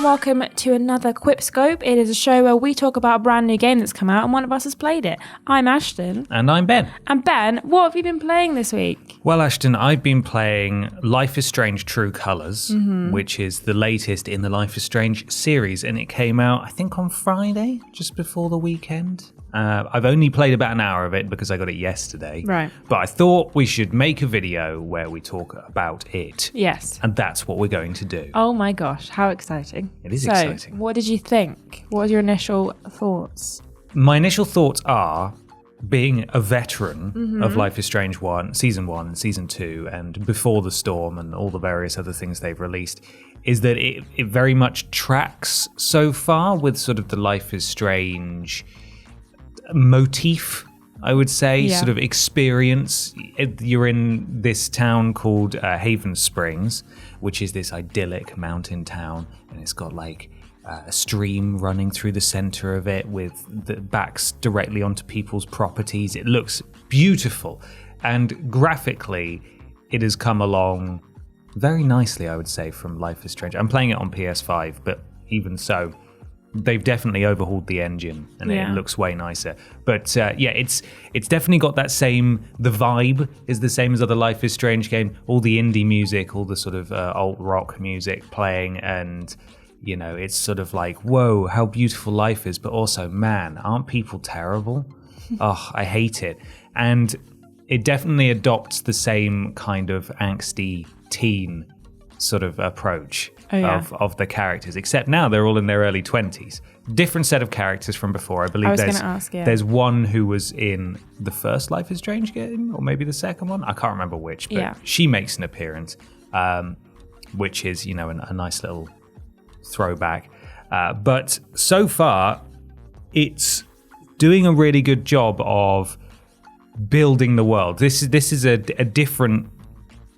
and welcome to another QuipScope. It is a show where we talk about a brand new game that's come out and one of us has played it. I'm Ashton. And I'm Ben. And Ben, what have you been playing this week? Well, Ashton, I've been playing Life is Strange True Colours, which is the latest in the Life is Strange series. And it came out, I think, on Friday, just before the weekend. I've only played about an hour of it because I got it yesterday. Right. But I thought we should make a video where we talk about it. Yes. And that's what we're going to do. Oh my gosh, how exciting. It is exciting. What did you think? What were your initial thoughts? My initial thoughts are, being a veteran of Life is Strange 1, Season 1, Season 2, and Before the Storm and all the various other things they've released, is that it very much tracks so far with sort of the Life is Strange motif, I would say, sort of experience. You're in this town called Haven Springs, which is this idyllic mountain town, and it's got like a stream running through the center of it with the backs directly onto people's properties. It looks beautiful, and graphically it has come along very nicely, I would say, from Life is Strange. I'm playing it on PS5, but even so, they've definitely overhauled the engine and it looks way nicer. But it's definitely got that same, the vibe is the same as other Life is Strange game. All the indie music, all the sort of alt rock music playing, and you know, it's sort of like, whoa, how beautiful life is, but also, man, aren't people terrible? Oh, I hate it. And it definitely adopts the same kind of angsty teen sort of approach of the characters, except now they're all in their early 20s. Different set of characters from before. I believe there's one who was in the first Life is Strange game, or maybe the second one. I can't remember which, but she makes an appearance, which is, you know, a nice little throwback. But so far, it's doing a really good job of building the world. This is a different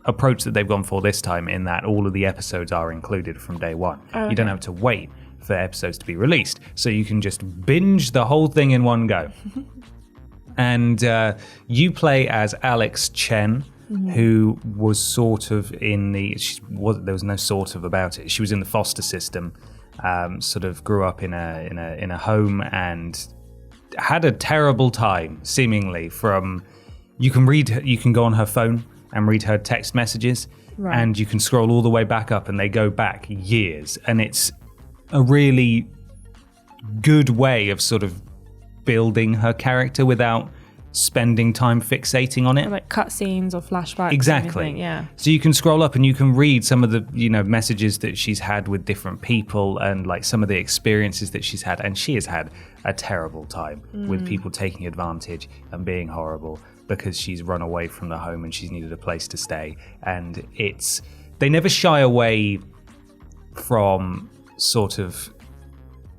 approach that they've gone for this time, in that all of the episodes are included from day one. You don't have to wait for episodes to be released, so you can just binge the whole thing in one go. And you play as Alex Chen, who was sort of in there was no sort of about it. She was in the foster system, sort of grew up in a home and had a terrible time, seemingly. You can go on her phone and read her text messages, and you can scroll all the way back up and they go back years. And it's a really good way of sort of building her character without spending time fixating on it. Like cutscenes or flashbacks. Exactly. Yeah. So you can scroll up and you can read some of the, you know, messages that she's had with different people, and like some of the experiences that she's had. And she has had a terrible time with people taking advantage and being horrible, because she's run away from the home and she's needed a place to stay. And they never shy away from sort of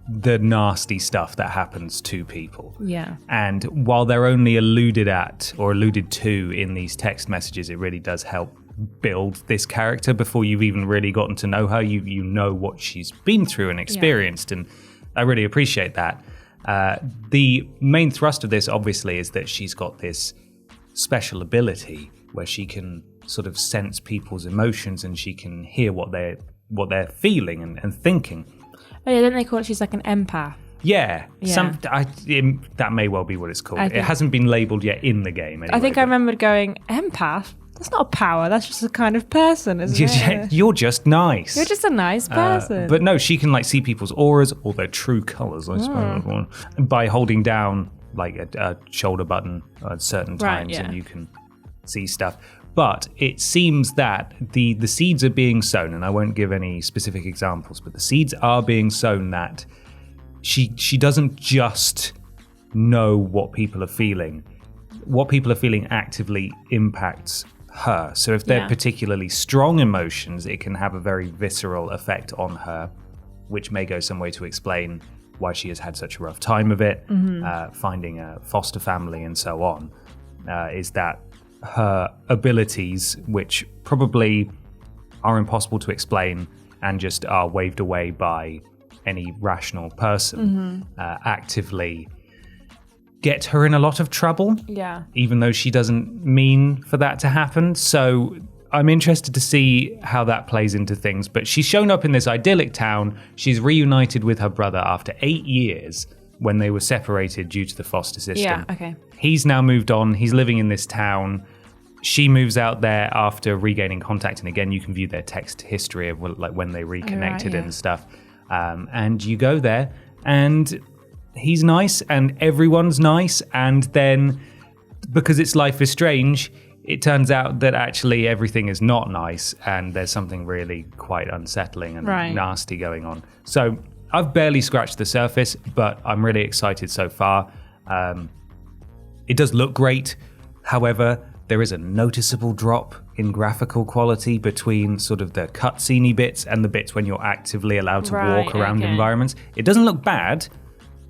the nasty stuff that happens to people. Yeah. And while they're only alluded to in these text messages, it really does help build this character before you've even really gotten to know her. You know what she's been through and experienced, and I really appreciate that. The main thrust of this, obviously, is that she's got this special ability where she can sort of sense people's emotions, and she can hear what they're feeling and thinking. Oh yeah, don't they call it, she's like an empath? Yeah. That may well be what it's called. It hasn't been labelled yet in the game anyway. I think I remembered going, empath? That's not a power, that's just a kind of person, isn't it? You're just nice. You're just a nice person. But no, she can like see people's auras, or their true colours, I suppose, by holding down like a shoulder button at certain times, and you can see stuff. But it seems that the seeds are being sown, and I won't give any specific examples, but the seeds are being sown that she doesn't just know what people are feeling. What people are feeling actively impacts her. So if they're particularly strong emotions, it can have a very visceral effect on her, which may go some way to explain why she has had such a rough time of it, finding a foster family and so on, is that her abilities, which probably are impossible to explain and just are waved away by any rational person, actively get her in a lot of trouble, even though she doesn't mean for that to happen. So I'm interested to see how that plays into things. But she's shown up in this idyllic town. She's reunited with her brother after 8 years when they were separated due to the foster system. Yeah, okay. He's now moved on. He's living in this town. She moves out there after regaining contact. And again, you can view their text history of like when they reconnected and stuff. And you go there and he's nice and everyone's nice. And then because it's Life is Strange, it turns out that actually everything is not nice and there's something really quite unsettling and nasty going on. So I've barely scratched the surface, but I'm really excited so far. It does look great. However, there is a noticeable drop in graphical quality between sort of the cutscene bits and the bits when you're actively allowed to walk around environments. It doesn't look bad,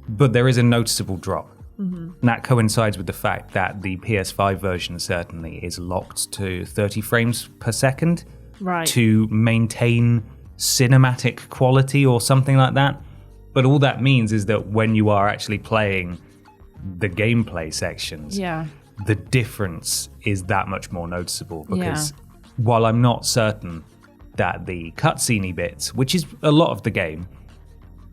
but there is a noticeable drop. And that coincides with the fact that the PS5 version certainly is locked to 30 frames per second to maintain cinematic quality or something like that. But all that means is that when you are actually playing the gameplay sections, the difference is that much more noticeable because while I'm not certain that the cutscene bits, which is a lot of the game,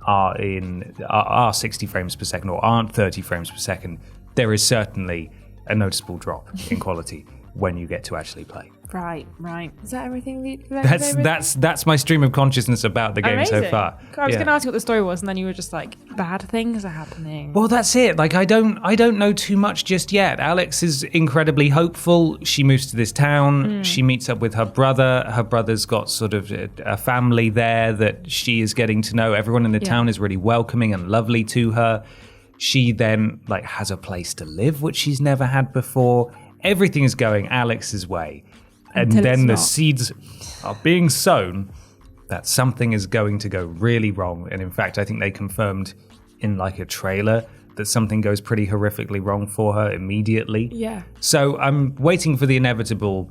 are 60 frames per second or aren't 30 frames per second, there is certainly a noticeable drop in quality when you get to actually play. Right. Is that everything? That's my stream of consciousness about the game so far. I was going to ask you what the story was, and then you were just like, bad things are happening. Well, that's it. Like, I don't know too much just yet. Alex is incredibly hopeful. She moves to this town. She meets up with her brother. Her brother's got sort of a family there that she is getting to know. Everyone in the town is really welcoming and lovely to her. She then like has a place to live, which she's never had before. Everything is going Alex's way. And then the seeds are being sown that something is going to go really wrong. And in fact, I think they confirmed in like a trailer that something goes pretty horrifically wrong for her immediately. Yeah. So I'm waiting for the inevitable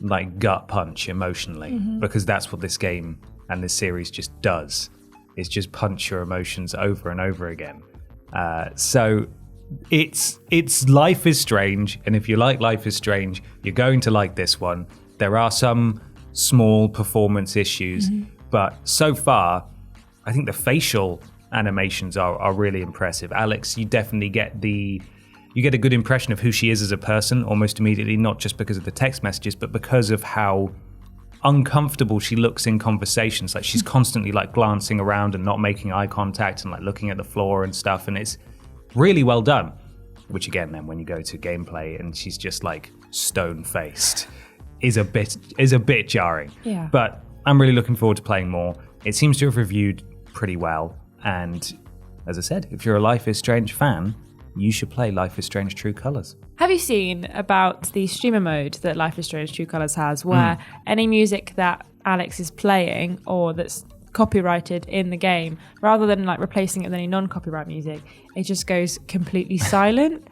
like gut punch emotionally, because that's what this game and this series just does, is just punch your emotions over and over again. So it's Life is Strange, and if you like Life is Strange, you're going to like this one. There are some small performance issues, but so far, I think the facial animations are really impressive. Alex, you definitely get a good impression of who she is as a person almost immediately, not just because of the text messages, but because of how uncomfortable she looks in conversations. Like she's constantly like glancing around and not making eye contact and like looking at the floor and stuff, and it's really well done. Which again, then when you go to gameplay and she's just like stone-faced, is a bit jarring. Yeah. But I'm really looking forward to playing more. It seems to have reviewed pretty well, and as I said, if you're a Life is Strange fan, you should play Life is Strange True Colors. Have you seen about the streamer mode that Life is Strange True Colors has, where any music that Alex is playing or that's copyrighted in the game, rather than like replacing it with any non-copyright music, it just goes completely silent?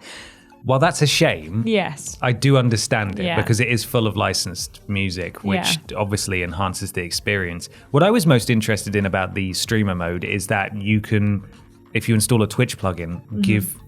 Well, that's a shame. Yes. I do understand it because it is full of licensed music, which obviously enhances the experience. What I was most interested in about the streamer mode is that you can, if you install a Twitch plugin, give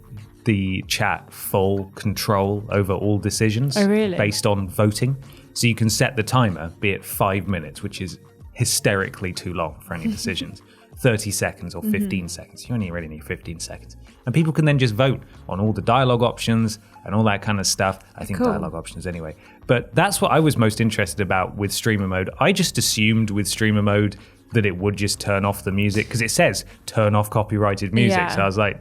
the chat full control over all decisions based on voting. So you can set the timer, be it 5 minutes, which is hysterically too long for any decisions, 30 seconds or 15 seconds. You only really need 15 seconds. And people can then just vote on all the dialogue options and all that kind of stuff. I think dialogue options anyway. But that's what I was most interested about with streamer mode. I just assumed with streamer mode that it would just turn off the music, because it says turn off copyrighted music. Yeah. So I was like,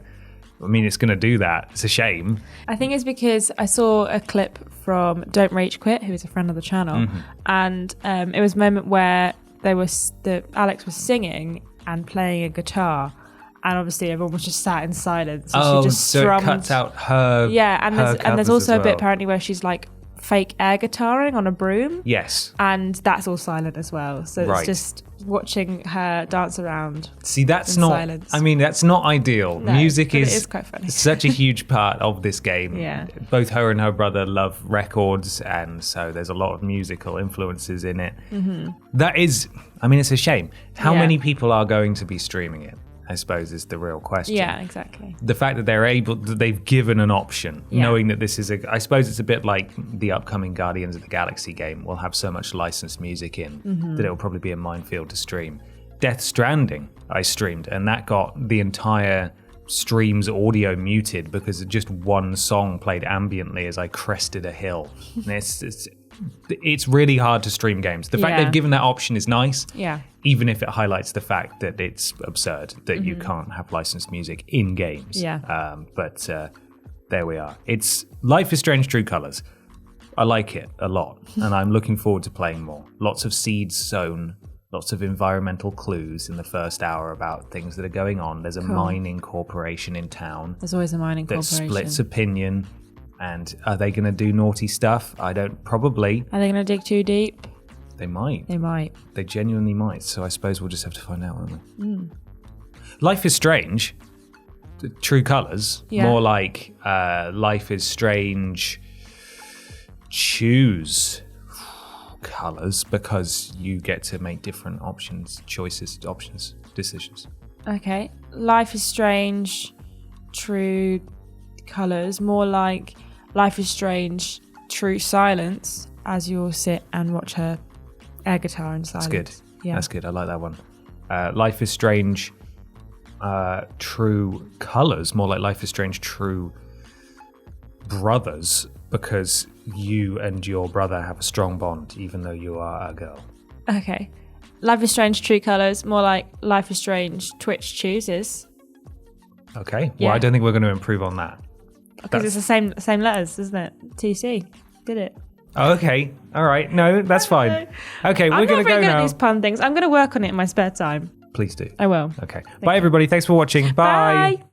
I mean, it's going to do that. It's a shame. I think it's because I saw a clip from Don't Rage Quit, who is a friend of the channel. And it was a moment where Alex was singing and playing a guitar, and obviously everyone was just sat in silence. So she just strummed. It cuts out her. Yeah, and there's also a bit apparently where she's like fake air guitaring on a broom. Yes. And that's all silent as well. So it's just watching her dance around. See, that's not silence. I mean, that's not ideal. No, music is quite funny. Such a huge part of this game. Yeah. Both her and her brother love records, and so there's a lot of musical influences in it. That is, I mean, it's a shame. How many people are going to be streaming it? I suppose, is the real question. Yeah, exactly. The fact that they've given an option, knowing that this is I suppose it's a bit like the upcoming Guardians of the Galaxy game will have so much licensed music in that it'll probably be a minefield to stream. Death Stranding, I streamed, and that got the entire stream's audio muted because just one song played ambiently as I crested a hill. And it's really hard to stream games. The fact they've given that option is nice. Yeah. Even if it highlights the fact that it's absurd that you can't have licensed music in games. Yeah. But there we are. It's Life is Strange True Colors. I like it a lot, and I'm looking forward to playing more. Lots of seeds sown, lots of environmental clues in the first hour about things that are going on. There's a mining corporation in town. There's always a mining that corporation. splits opinion. And are they going to do naughty stuff? Probably. Are they going to dig too deep? They might. They might. They genuinely might. So I suppose we'll just have to find out, won't we? Life is Strange. True Colors. Yeah. More like Life is Strange. Choose colors because you get to make different decisions. Okay. Life is Strange. True Colors. More like Life is Strange. True Silence. As you all sit and watch her air guitar in silence. That's good. Yeah. That's good. I like that one. Life is Strange. True Colors. More like Life is Strange. True Brothers. Because you and your brother have a strong bond, even though you are a girl. Okay. Life is Strange, True Colors. More like Life is Strange, Twitch Chooses. Okay. Yeah. Well, I don't think we're going to improve on that. Because it's the same letters, isn't it? TC. Did it. Oh, okay. All right. No, that's fine. Okay, we're going to go I'm not very good now. at these pun things. I'm going to work on it in my spare time. Please do. I will. Okay. Bye, everybody. Thanks for watching. Bye. Bye.